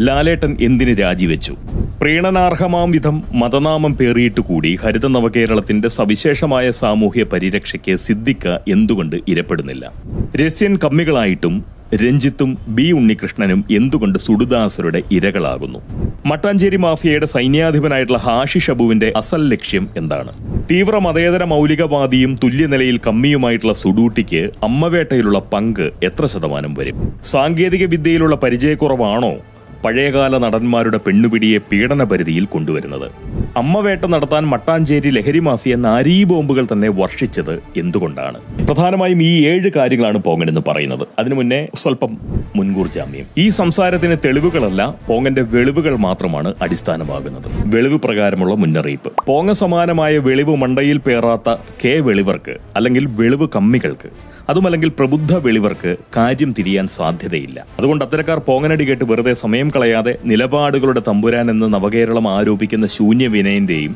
ലാലേട്ടൻ എന്തിന് രാജിവെച്ചു? പ്രീണനാർഹമാം വിധം മതനാമം പേറിയിട്ട് കൂടി ഹരിത നവകേരളത്തിന്റെ സവിശേഷമായ സാമൂഹ്യ പരിരക്ഷയ്ക്ക് സിദ്ദിഖ് എന്തുകൊണ്ട് ഇരപ്പെടുന്നില്ല? രസ്യൻ കമ്മികളായിട്ടും രഞ്ജിത്തും ബി ഉണ്ണികൃഷ്ണനും എന്തുകൊണ്ട് സുഡുദാസരുടെ ഇരകളാകുന്നു? മട്ടാഞ്ചേരി മാഫിയയുടെ സൈന്യാധിപനായിട്ടുള്ള ഹാഷിഷ് അബുവിന്റെ അസൽ ലക്ഷ്യം എന്താണ്? തീവ്ര മതേതര മൗലികവാദിയും തുല്യനിലയിൽ കമ്മിയുമായിട്ടുള്ള സുഡൂട്ടിക്ക് അമ്മവേട്ടയിലുള്ള പങ്ക് എത്ര ശതമാനം വരും? സാങ്കേതിക വിദ്യയിലുള്ള പരിചയക്കുറവാണോ പഴയകാല നടന്മാരുടെ പെണ്ണുപിടിയെ പീഡന പരിധിയിൽ കൊണ്ടുവരുന്നത്? അമ്മവേട്ട നടത്താൻ മട്ടാഞ്ചേരി ലഹരി മാഫിയ നാരീ ബോംബുകൾ തന്നെ വർഷിച്ചത് എന്തുകൊണ്ടാണ്? പ്രധാനമായും ഈ 7 കാര്യങ്ങളാണ് പോങ്ങനെന്ന് പറയുന്നത്. അതിനു മുന്നേ സ്വല്പം മുൻകൂർ ജാമ്യം. ഈ സംസാരത്തിന് തെളിവുകളല്ല, പോങ്ങന്റെ വെളിവുകൾ മാത്രമാണ് അടിസ്ഥാനമാകുന്നത്. വെളിവ് പ്രകാരമുള്ള മുന്നറിയിപ്പ്. പോങ്ങ സമാനമായ വെളിവ് മണ്ടയിൽ പേറാത്ത കെ വെളിവർക്ക് അല്ലെങ്കിൽ വെളിവ് കമ്മികൾക്ക്, അതുമല്ലെങ്കിൽ പ്രബുദ്ധ വെളിവർക്ക് കാര്യം തിരിയാൻ സാധ്യതയില്ല. അതുകൊണ്ട് അത്തരക്കാർ പോങ്ങനടി കേട്ട് വെറുതെ സമയം കളയാതെ നിലപാടുകളുടെ തമ്പുരാൻ എന്ന് നവകേരളം ആരോപിക്കുന്ന ശൂന്യവിനയന്റെയും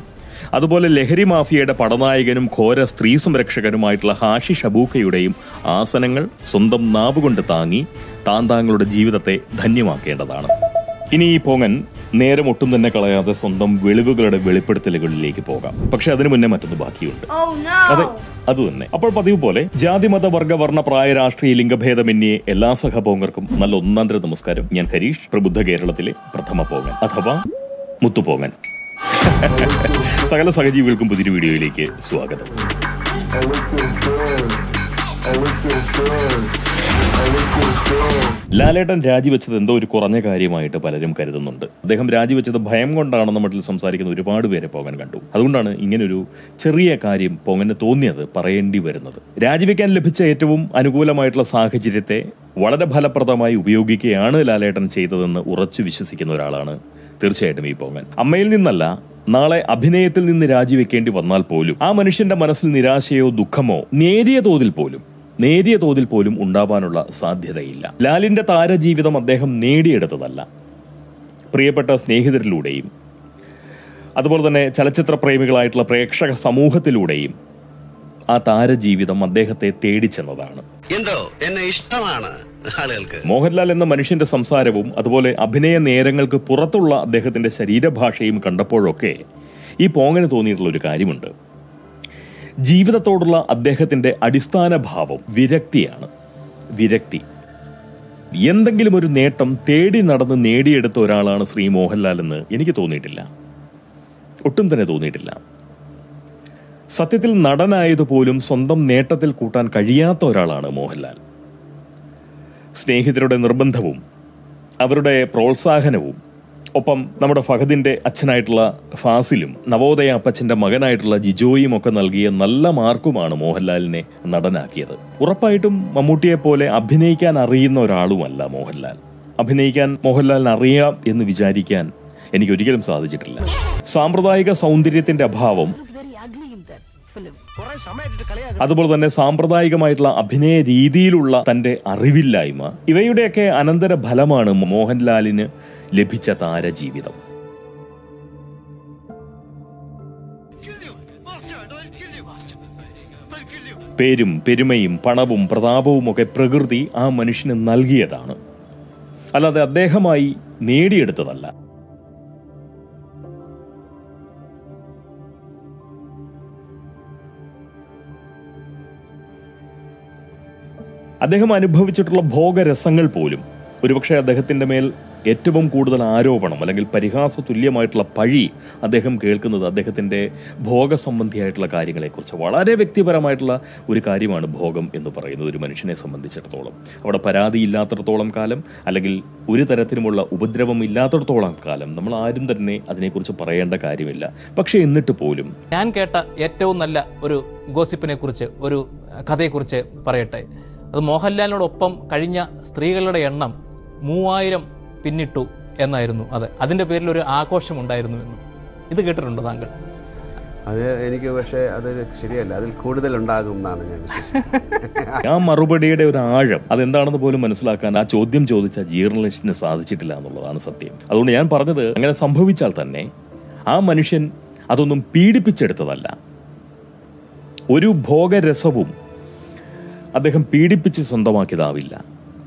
അതുപോലെ ലഹരി മാഫിയയുടെ പടനായകനും ഘോര സ്ത്രീ സംരക്ഷകനുമായിട്ടുള്ള ഹാഷിഷ് അബൂക്കയുടെയും ആസനങ്ങൾ സ്വന്തം നാവുകൊണ്ട് താങ്ങി താങ്കളുടെ ജീവിതത്തെ ധന്യമാക്കേണ്ടതാണ്. ഇനി ഈ പോങ്ങൻ നേരം ഒട്ടും തന്നെ കളയാതെ സ്വന്തം വെളിവുകളുടെ വെളിപ്പെടുത്തലുകളിലേക്ക് പോകാം. പക്ഷെ അതിനു മുന്നേ മറ്റൊന്ന് ബാക്കിയുണ്ട്. അതെ, അത് തന്നെ. അപ്പോൾ പതിവ് പോലെ ജാതി മത വർഗ വർണ്ണ പ്രായ രാഷ്ട്രീയ ലിംഗഭേദമന്യേ എല്ലാ സഹപോങ്ങർക്കും നല്ല ഒന്നാന്തര നമസ്കാരം. ഞാൻ ഹരീഷ്, പ്രബുദ്ധ കേരളത്തിലെ പ്രഥമ പോങ്ങൻ അഥവാ മുത്തുപോങ്ങൻ. സകല സഹജീവികൾക്കും പുതിയൊരു വീഡിയോയിലേക്ക് സ്വാഗതം. ലാലേട്ടൻ രാജിവെച്ചത് എന്തോ ഒരു കുറഞ്ഞ കാര്യമായിട്ട് പലരും കരുതുന്നുണ്ട്. അദ്ദേഹം രാജിവെച്ചത് ഭയം കൊണ്ടാണെന്ന് മട്ടിൽ സംസാരിക്കുന്ന ഒരുപാട് പേരെ പോങ്ങൻ കണ്ടു. അതുകൊണ്ടാണ് ഇങ്ങനൊരു ചെറിയ കാര്യം പോങ്ങന് തോന്നിയത് പറയേണ്ടി വരുന്നത്. രാജിവെക്കാൻ ലഭിച്ച ഏറ്റവും അനുകൂലമായിട്ടുള്ള സാഹചര്യത്തെ വളരെ ഫലപ്രദമായി ഉപയോഗിക്കുകയാണ് ലാലേട്ടൻ ചെയ്തതെന്ന് ഉറച്ചു വിശ്വസിക്കുന്ന ഒരാളാണ് തീർച്ചയായിട്ടും ഈ പോങ്ങൻ. അമ്മയിൽ നിന്നല്ല, നാളെ അഭിനയത്തിൽ നിന്ന് രാജിവെക്കേണ്ടി വന്നാൽ പോലും ആ മനുഷ്യന്റെ മനസ്സിൽ നിരാശയോ ദുഃഖമോ നേരിയ തോതിൽ പോലും ഉണ്ടാവാനുള്ള സാധ്യതയില്ല. ലാലിന്റെ താരജീവിതം അദ്ദേഹം നേടിയെടുത്തതല്ല, പ്രിയപ്പെട്ട സ്നേഹിതരിലൂടെയും അതുപോലെ തന്നെ ചലച്ചിത്ര പ്രേമികളായിട്ടുള്ള പ്രേക്ഷക സമൂഹത്തിലൂടെയും ആ താരജീവിതം അദ്ദേഹത്തെ തേടിച്ചെന്നതാണ്. എന്തോ എന്നെ ഇഷ്ടമാണ് ആളുകൾക്ക്. മോഹൻലാൽ എന്ന മനുഷ്യന്റെ സംസാരവും അതുപോലെ അഭിനയ നേരങ്ങൾക്ക് പുറത്തുള്ള അദ്ദേഹത്തിന്റെ ശരീരഭാഷയും കണ്ടപ്പോഴൊക്കെ ഈ പോങ്ങന് തോന്നിയിട്ടുള്ള ഒരു കാര്യമുണ്ട്. ജീവിതത്തോടുള്ള അദ്ദേഹത്തിന്റെ അടിസ്ഥാന ഭാവം വിരക്തിയാണ്. വിരക്തി. എന്തെങ്കിലും ഒരു നേട്ടം തേടി നടന്ന് നേടിയെടുത്ത ഒരാളാണ് ശ്രീ മോഹൻലാൽ എന്ന് എനിക്ക് തോന്നിയിട്ടില്ല, ഒട്ടും തന്നെ തോന്നിയിട്ടില്ല. സത്യത്തിൽ നടനായതുപോലും സ്വന്തം നേട്ടത്തിൽ കൂട്ടാൻ കഴിയാത്ത ഒരാളാണ് മോഹൻലാൽ. സ്നേഹിതരുടെ നിർബന്ധവും അവരുടെ പ്രോത്സാഹനവും, ഒപ്പം നമ്മുടെ ഫഹദിന്റെ അച്ഛനായിട്ടുള്ള ഫാസിലും നവോദയ അപ്പച്ചന്റെ മകനായിട്ടുള്ള ജിജോയും ഒക്കെ നൽകിയ നല്ല മാർക്കുമാണ് മോഹൻലാലിനെ നടനാക്കിയത്. ഉറപ്പായിട്ടും മമ്മൂട്ടിയെ പോലെ അഭിനയിക്കാൻ അറിയുന്ന ഒരാളുമല്ല മോഹൻലാൽ. അഭിനയിക്കാൻ മോഹൻലാലിന് അറിയാം എന്ന് വിചാരിക്കാൻ എനിക്ക് ഒരിക്കലും സാധിച്ചിട്ടില്ല. സാമ്പ്രദായിക സൗന്ദര്യത്തിന്റെ അഭാവം, അതുപോലെ തന്നെ സാമ്പ്രദായികമായിട്ടുള്ള അഭിനയ രീതിയിലുള്ള തന്റെ അറിവില്ലായ്മ, ഇവയുടെയൊക്കെ അനന്തര ഫലമാണ് മോഹൻലാലിന് ലഭിച്ച താരജീവിതം. പേരും പെരുമയും പണവും പ്രതാപവും ഒക്കെ പ്രകൃതി ആ മനുഷ്യന് നൽകിയതാണ്, അല്ലാതെ അദ്ദേഹമായി നേടിയെടുത്തതല്ല. അദ്ദേഹം അനുഭവിച്ചിട്ടുള്ള ഭോഗരസങ്ങൾ പോലും, ഒരുപക്ഷെ അദ്ദേഹത്തിന്റെ മേൽ ഏറ്റവും കൂടുതൽ ആരോപണം അല്ലെങ്കിൽ പരിഹാസ തുല്യമായിട്ടുള്ള പഴി അദ്ദേഹം കേൾക്കുന്നത് അദ്ദേഹത്തിന്റെ ഭോഗസംബന്ധിയായിട്ടുള്ള കാര്യങ്ങളെക്കുറിച്ച്. വളരെ വ്യക്തിപരമായിട്ടുള്ള ഒരു കാര്യമാണ് ഭോഗം എന്ന് പറയുന്നത് ഒരു മനുഷ്യനെ സംബന്ധിച്ചിടത്തോളം. അവിടെ പരാതി ഇല്ലാത്തിടത്തോളം കാലം, അല്ലെങ്കിൽ ഒരു തരത്തിലുമുള്ള ഉപദ്രവം ഇല്ലാത്തിടത്തോളം കാലം നമ്മൾ ആരും തന്നെ അതിനെക്കുറിച്ച് പറയേണ്ട കാര്യമില്ല. പക്ഷെ എന്നിട്ട് പോലും ഞാൻ കേട്ട ഏറ്റവും നല്ല ഒരു ഗോസിപ്പിനെ കുറിച്ച്, ഒരു കഥയെക്കുറിച്ച് പറയട്ടെ. അത് മോഹൻലാലിനോടൊപ്പം കഴിഞ്ഞ സ്ത്രീകളുടെ എണ്ണം 3000 പിന്നിട്ടു എന്നായിരുന്നു. അതിൻ്റെ പേരിൽ ഒരു ആഘോഷമുണ്ടായിരുന്നു എന്നും. ഇത് കേട്ടിട്ടുണ്ടോ താങ്കൾ? അത് എനിക്ക് പക്ഷേ അത് ശരിയല്ല, അതിൽ കൂടുതൽ ഉണ്ടാകും എന്നാണ് ഞാൻ വിശ്വസിക്കുന്നത്. ആ മറുപടിയുടെ ഒരു ആഴം അതെന്താണെന്ന് പോലും മനസ്സിലാക്കാൻ ആ ചോദ്യം ചോദിച്ച ജേർണലിസ്റ്റിന് സാധിച്ചിട്ടില്ല എന്നുള്ളതാണ് സത്യം. അതുകൊണ്ട് ഞാൻ പറഞ്ഞത്, അങ്ങനെ സംഭവിച്ചാൽ തന്നെ ആ മനുഷ്യൻ അതൊന്നും പീഡിപ്പിച്ചെടുത്തതല്ല. ഒരു ഭോഗരസവും അദ്ദേഹം പീഡിപ്പിച്ച് സ്വന്തമാക്കിയതാവില്ല.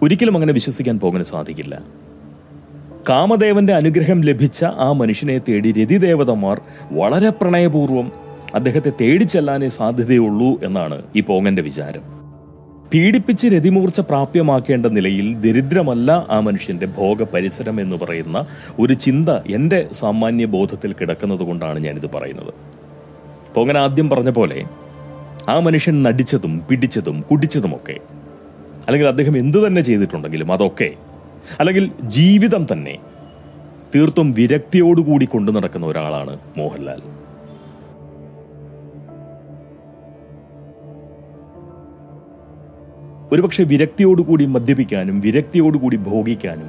ഒരിക്കലും അങ്ങനെ വിശ്വസിക്കാൻ പോകാൻ സാധിക്കില്ല. കാമദേവന്റെ അനുഗ്രഹം ലഭിച്ച ആ മനുഷ്യനെ തേടി രതിദേവതമാർ വളരെ പ്രണയപൂർവ്വം അദ്ദേഹത്തെ തേടിച്ചെല്ലാനേ സാധ്യതയുള്ളൂ എന്നാണ് ഈ പോങ്ങന്റെ വിചാരം. പീഡിപ്പിച്ച് രതിമൂർച്ച പ്രാപ്യമാക്കേണ്ട നിലയിൽ ദരിദ്രമല്ല ആ മനുഷ്യന്റെ ഭോഗ പരിസരം എന്ന് പറയുന്ന ഒരു ചിന്ത എൻ്റെ സാമാന്യ ബോധത്തിൽ കിടക്കുന്നത് കൊണ്ടാണ് ഞാനിത് പറയുന്നത്. പോങ്ങൻ ആദ്യം പറഞ്ഞ പോലെ ആ മനുഷ്യൻ നടിച്ചതും പിടിച്ചതും കുടിച്ചതുമൊക്കെ, അല്ലെങ്കിൽ അദ്ദേഹം എന്തു തന്നെ ചെയ്തിട്ടുണ്ടെങ്കിലും അതൊക്കെ, അല്ലെങ്കിൽ ജീവിതം തന്നെ തീർത്തും വിരക്തിയോടുകൂടി കൊണ്ടു നടക്കുന്ന ഒരാളാണ് മോഹൻലാൽ. ഒരുപക്ഷെ വിരക്തിയോടുകൂടി മദ്യപിക്കാനും വിരക്തിയോടുകൂടി ഭോഗിക്കാനും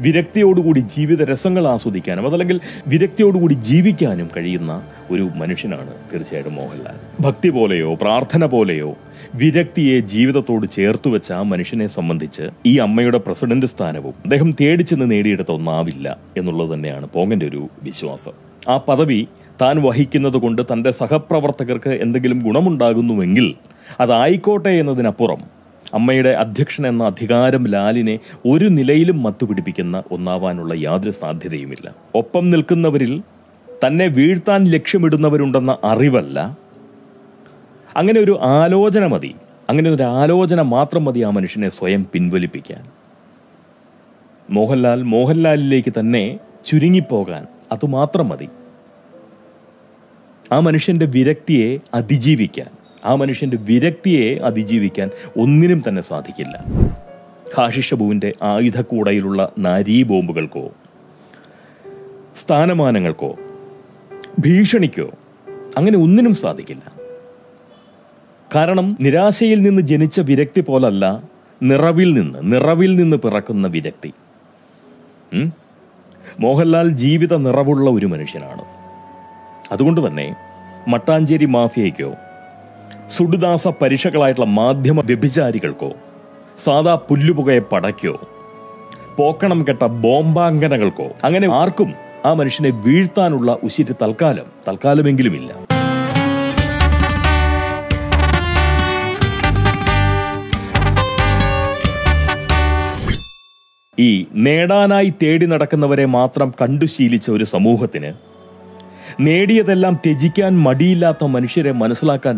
വിരക്തിയോടുകൂടി ജീവിത രസങ്ങൾ ആസ്വദിക്കാനും അതല്ലെങ്കിൽ വിരക്തിയോടുകൂടി ജീവിക്കാനും കഴിയുന്ന ഒരു മനുഷ്യനാണ് തീർച്ചയായിട്ടും മോഹൻലാൽ. ഭക്തി പോലെയോ പ്രാർത്ഥന പോലെയോ വിരക്തിയെ ജീവിതത്തോട് ചേർത്തു വെച്ച ആ മനുഷ്യനെ സംബന്ധിച്ച് ഈ അമ്മയുടെ പ്രസിഡന്റ് സ്ഥാനവും അദ്ദേഹം തേടിച്ചെന്ന് നേടിയെടുത്ത ഒന്നാവില്ല എന്നുള്ളത് തന്നെയാണ് പോങ്ങന്റെ ഒരു വിശ്വാസം. ആ പദവി താൻ വഹിക്കുന്നത് കൊണ്ട് തന്റെ സഹപ്രവർത്തകർക്ക് എന്തെങ്കിലും ഗുണമുണ്ടാകുന്നുവെങ്കിൽ അതായിക്കോട്ടെ എന്നതിനപ്പുറം അമ്മയുടെ അധ്യക്ഷൻ എന്ന അധികാരം ലാലിനെ ഒരു നിലയിലും മത്തുപിടിപ്പിക്കുന്ന ഒന്നാവാനുള്ള യാതൊരു സാധ്യതയുമില്ല. ഒപ്പം നിൽക്കുന്നവരിൽ തന്നെ വീഴ്ത്താൻ ലക്ഷ്യമിടുന്നവരുണ്ടെന്ന അറിവല്ല, അങ്ങനെ ഒരു ആലോചന മതി. അങ്ങനെ ഒരു ആലോചന മാത്രം മതി ആ മനുഷ്യനെ സ്വയം പിൻവലിപ്പിക്കാൻ. മോഹൻലാലിലേക്ക് തന്നെ ചുരുങ്ങിപ്പോകാൻ അതുമാത്രം മതി. ആ മനുഷ്യന്റെ വിരക്തിയെ അതിജീവിക്കാൻ ഒന്നിനും തന്നെ സാധിക്കില്ല. ഹാഷിഷബുവിന്റെ ആയുധക്കൂടയിലുള്ള നാരീ ബോംബുകൾക്കോ സ്ഥാനമാനങ്ങൾക്കോ ഭീഷണിക്കോ അങ്ങനെ ഒന്നിനും സാധിക്കില്ല. കാരണം നിരാശയിൽ നിന്ന് ജനിച്ച വിരക്തി പോലല്ല നിറവിൽ നിന്ന് പിറക്കുന്ന വിരക്തി. മോഹൻലാൽ ജീവിത നിറവുള്ള ഒരു മനുഷ്യനാണ്. അതുകൊണ്ട് തന്നെ മട്ടാഞ്ചേരി മാഫിയയ്ക്കോ സുഡുദാസ പരീക്ഷകളായിട്ടുള്ള മാധ്യമ വ്യഭിചാരികൾക്കോ സാദാ പുല്ലുപുകയെ പടയ്ക്കോ പോക്കണം കെട്ട ബോംബാങ്കനകൾക്കോ അങ്ങനെ ആർക്കും ആ മനുഷ്യനെ വീഴ്ത്താനുള്ള ഉശിര് തൽക്കാലമെങ്കിലുമില്ല. ഈ നേടാനായി തേടി നടക്കുന്നവരെ മാത്രം കണ്ടു ശീലിച്ച ഒരു സമൂഹത്തിന് നേടിയതെല്ലാം ത്യജിക്കാൻ മടിയില്ലാത്ത മനുഷ്യരെ മനസ്സിലാക്കാൻ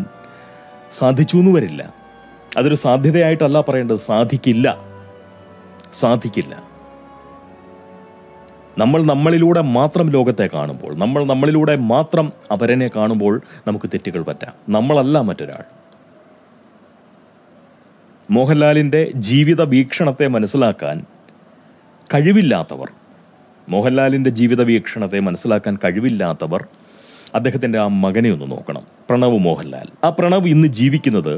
സാധിച്ചു എന്ന് വരില്ല. അതൊരു സാധ്യതയായിട്ടല്ല പറയേണ്ടത്. സാധിക്കില്ല. നമ്മളിലൂടെ മാത്രം ലോകത്തെ കാണുമ്പോൾ, നമ്മളിലൂടെ മാത്രം അപരനെ കാണുമ്പോൾ നമുക്ക് തെറ്റുകൾ പറ്റാം. നമ്മളല്ല മറ്റൊരാൾ. മോഹൻലാലിന്റെ ജീവിത വീക്ഷണത്തെ മനസ്സിലാക്കാൻ കഴിവില്ലാത്തവർ അദ്ദേഹത്തിന്റെ ആ മകനെ ഒന്ന് നോക്കണം, പ്രണവ് മോഹൻലാൽ. ആ പ്രണവ് ഇന്ന് ജീവിക്കുന്നത്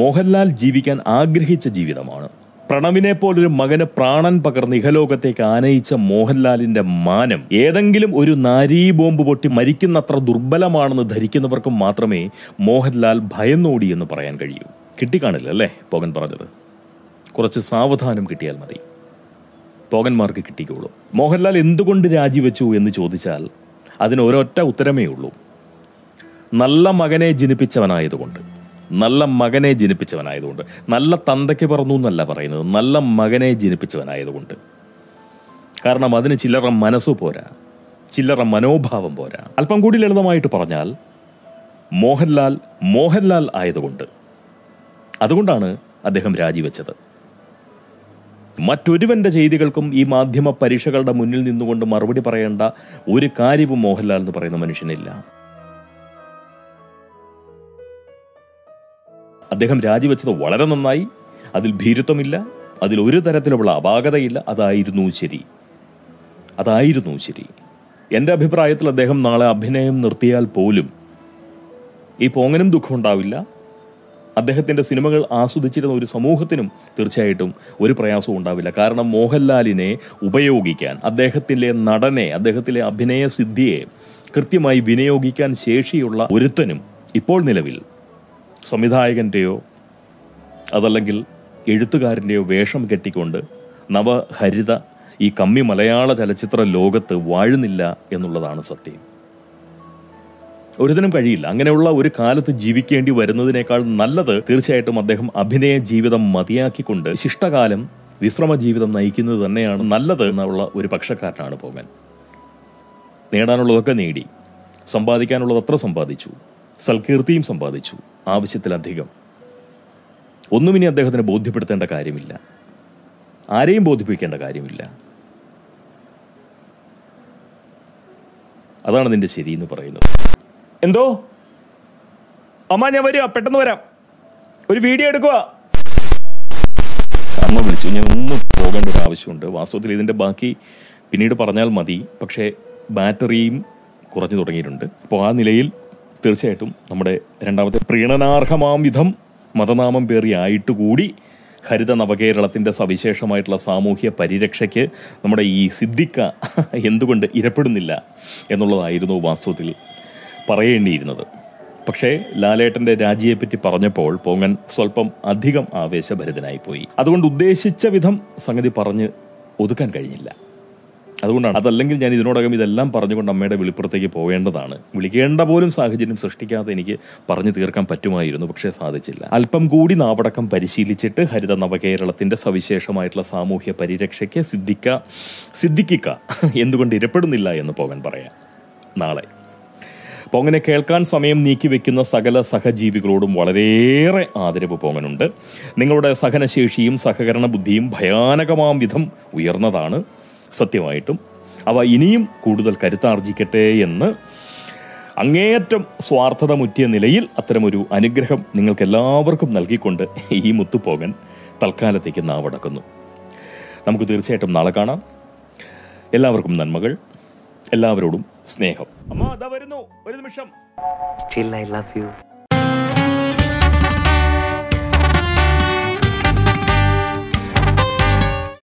മോഹൻലാൽ ജീവിക്കാൻ ആഗ്രഹിച്ച ജീവിതമാണ്. പ്രണവിനെ പോലൊരു മകന് പ്രാണൻ പകർന്ന് ഇഹലോകത്തേക്ക് ആനയിച്ച മോഹൻലാലിന്റെ മാനം ഏതെങ്കിലും ഒരു നാരീ ബോംബ് പൊട്ടി മരിക്കുന്നത്ര ദുർബലമാണെന്ന് ധരിക്കുന്നവർക്ക് മാത്രമേ മോഹൻലാൽ ഭയന്നോടി എന്ന് പറയാൻ കഴിയൂ. കിട്ടിക്കാണില്ല അല്ലേ പോകൻ പറഞ്ഞത്? കുറച്ച് സാവധാനം കിട്ടിയാൽ മതി, പോകന്മാർക്ക് കിട്ടിക്കോളൂ. മോഹൻലാൽ എന്തുകൊണ്ട് രാജിവെച്ചു എന്ന് ചോദിച്ചാൽ അതിന് ഒരൊറ്റ ഉത്തരമേ ഉള്ളൂ. നല്ല മകനെ ജനിപ്പിച്ചവനായതുകൊണ്ട്. നല്ല തന്തയ്ക്ക് പറഞ്ഞു എന്നല്ല പറയുന്നത്, നല്ല മകനെ ജനിപ്പിച്ചവനായതുകൊണ്ട്. കാരണം അതിന് ചില്ലറ മനസ്സ് പോരാ, ചില്ലറ മനോഭാവം പോരാ. അല്പം കൂടി ലളിതമായിട്ട് പറഞ്ഞാൽ മോഹൻലാൽ ആയതുകൊണ്ട്. അതുകൊണ്ടാണ് അദ്ദേഹം രാജിവെച്ചത്. മറ്റൊരുവന്റെ ചെയ്തികൾക്കും ഈ മാധ്യമ പരീക്ഷകളുടെ മുന്നിൽ നിന്നുകൊണ്ട് മറുപടി പറയേണ്ട ഒരു കാര്യവും മോഹൻലാൽ എന്ന് പറയുന്ന മനുഷ്യനില്ല. അദ്ദേഹം രാജിവെച്ചത് വളരെ നന്നായി. അതിൽ ഭീരുത്വമില്ല, അതിൽ ഒരു തരത്തിലുള്ള അപാകതയില്ല. അതായിരുന്നു ശരി. എൻ്റെ അഭിപ്രായത്തിൽ അദ്ദേഹം നാളെ അഭിനയം നിർത്തിയാൽ പോലും ഈ പോങ്ങനും ദുഃഖമുണ്ടാവില്ല. അദ്ദേഹത്തിന്റെ സിനിമകൾ ആസ്വദിച്ചിരുന്ന ഒരു സമൂഹത്തിനും തീർച്ചയായിട്ടും ഒരു പ്രയാസവും ഉണ്ടാവില്ല. കാരണം മോഹൻലാലിനെ ഉപയോഗിക്കാൻ, അദ്ദേഹത്തിലെ നടനെ, അദ്ദേഹത്തിലെ അഭിനയ സിദ്ധിയെ കൃത്യമായി വിനിയോഗിക്കാൻ ശേഷിയുള്ള ഒരുത്തനും ഇപ്പോൾ നിലവിൽ സംവിധായകന്റെയോ അതല്ലെങ്കിൽ എഴുത്തുകാരൻ്റെയോ വേഷം കെട്ടിക്കൊണ്ട് നവഹരിത ഈ കമ്മി മലയാള ചലച്ചിത്ര ലോകത്ത് വാഴുന്നില്ല എന്നുള്ളതാണ് സത്യം. ഒരുതിനും കഴിയില്ല. അങ്ങനെയുള്ള ഒരു കാലത്ത് ജീവിക്കേണ്ടി വരുന്നതിനേക്കാൾ നല്ലത് തീർച്ചയായിട്ടും അദ്ദേഹം അഭിനയ ജീവിതം മതിയാക്കിക്കൊണ്ട് ശിഷ്ടകാലം വിശ്രമ ജീവിതം നയിക്കുന്നത് തന്നെയാണ് നല്ലത് എന്നുള്ള ഒരു പക്ഷക്കാരനാണ് പോങ്ങൻ. നേടാനുള്ളതൊക്കെ നേടി, സമ്പാദിക്കാനുള്ളതത്ര സമ്പാദിച്ചു, സൽകീർത്തിയും സമ്പാദിച്ചു, ആവശ്യത്തിലധികം. ഒന്നും ഇനി അദ്ദേഹത്തിന് ബോധ്യപ്പെടുത്തേണ്ട കാര്യമില്ല, ആരെയും ബോധിപ്പിക്കേണ്ട കാര്യമില്ല. അതാണ് നിന്റെ ശരി എന്ന് പറയുന്നത്. എന്തോ അമ്മ, ഞാൻ വരിക, പെട്ടെന്ന് വരാം, ഒരു വീഡിയോ എടുക്കുക. അമ്മ വിളിച്ചു. ഞാൻ ഒന്ന് പോകേണ്ട ഒരു ആവശ്യമുണ്ട്. വാസ്തവത്തിൽ ഇതിൻ്റെ ബാക്കി പിന്നീട് പറഞ്ഞാൽ മതി, പക്ഷേ ബാറ്ററിയും കുറഞ്ഞു തുടങ്ങിയിട്ടുണ്ട്. അപ്പോൾ ആ നിലയിൽ തീർച്ചയായിട്ടും നമ്മുടെ രണ്ടാമത്തെ പ്രീണനാർഹമാം വിധം മതനാമം പേറിയായിട്ടുകൂടി ഹരിത നവകേരളത്തിൻ്റെ സവിശേഷമായിട്ടുള്ള സാമൂഹ്യ പരിരക്ഷയ്ക്ക് നമ്മുടെ ഈ സിദ്ദിഖ എന്തുകൊണ്ട് ഇരപ്പെടുന്നില്ല എന്നുള്ളതായിരുന്നു വാസ്തവത്തിൽ പറയേണ്ടിയിരുന്നത്. പക്ഷേ ലാലേട്ടൻ്റെ രാജിയെപ്പറ്റി പറഞ്ഞപ്പോൾ പോങ്ങൻ സ്വല്പം അധികം ആവേശഭരിതനായിപ്പോയി. അതുകൊണ്ട് ഉദ്ദേശിച്ച വിധം സംഗതി പറഞ്ഞ് ഒതുക്കാൻ കഴിഞ്ഞില്ല. അതുകൊണ്ടാണ്. അതല്ലെങ്കിൽ ഞാൻ ഇതിനോടകം ഇതെല്ലാം പറഞ്ഞുകൊണ്ട് അമ്മയുടെ വെളിപ്പുറത്തേക്ക് പോകേണ്ടതാണ്. വിളിക്കേണ്ട പോലും സാഹചര്യം സൃഷ്ടിക്കാതെ എനിക്ക് പറഞ്ഞു തീർക്കാൻ പറ്റുമായിരുന്നു, പക്ഷേ സാധിച്ചില്ല. അല്പം കൂടി നാവടക്കം പരിശീലിച്ചിട്ട് ഹരിത നവകേരളത്തിൻ്റെ സവിശേഷമായിട്ടുള്ള സാമൂഹ്യ പരിരക്ഷയ്ക്ക് സിദ്ദിഖിക്ക എന്തുകൊണ്ട് ഇരപ്പെടുന്നില്ല എന്ന് പോകാൻ പറയാം നാളെ. പോങ്ങനെ കേൾക്കാൻ സമയം നീക്കിവെക്കുന്ന സകല സഹജീവികളോടും വളരെയേറെ ആദരവ് പോങ്ങനുണ്ട്. നിങ്ങളുടെ സഹനശേഷിയും സഹകരണ ബുദ്ധിയും ഭയാനകമാം വിധം ഉയർന്നതാണ്. സത്യമായിട്ടും അവ ഇനിയും കൂടുതൽ കരുത്താർജിക്കട്ടെ എന്ന് അങ്ങേയറ്റം സ്വാർത്ഥത മുറ്റിയ നിലയിൽ അത്തരമൊരു അനുഗ്രഹം നിങ്ങൾക്കെല്ലാവർക്കും നൽകിക്കൊണ്ട് ഈ മുത്തുപോകൻ തൽക്കാലത്തേക്ക് നാവടക്കുന്നു. നമുക്ക് തീർച്ചയായിട്ടും നാളെ കാണാം. എല്ലാവർക്കും നന്മകൾ, എല്ലാവരോടും സ്നേഹം. അമ്മ അതാ വരുന്നു, ഒരു നിമിഷം. Still I love you.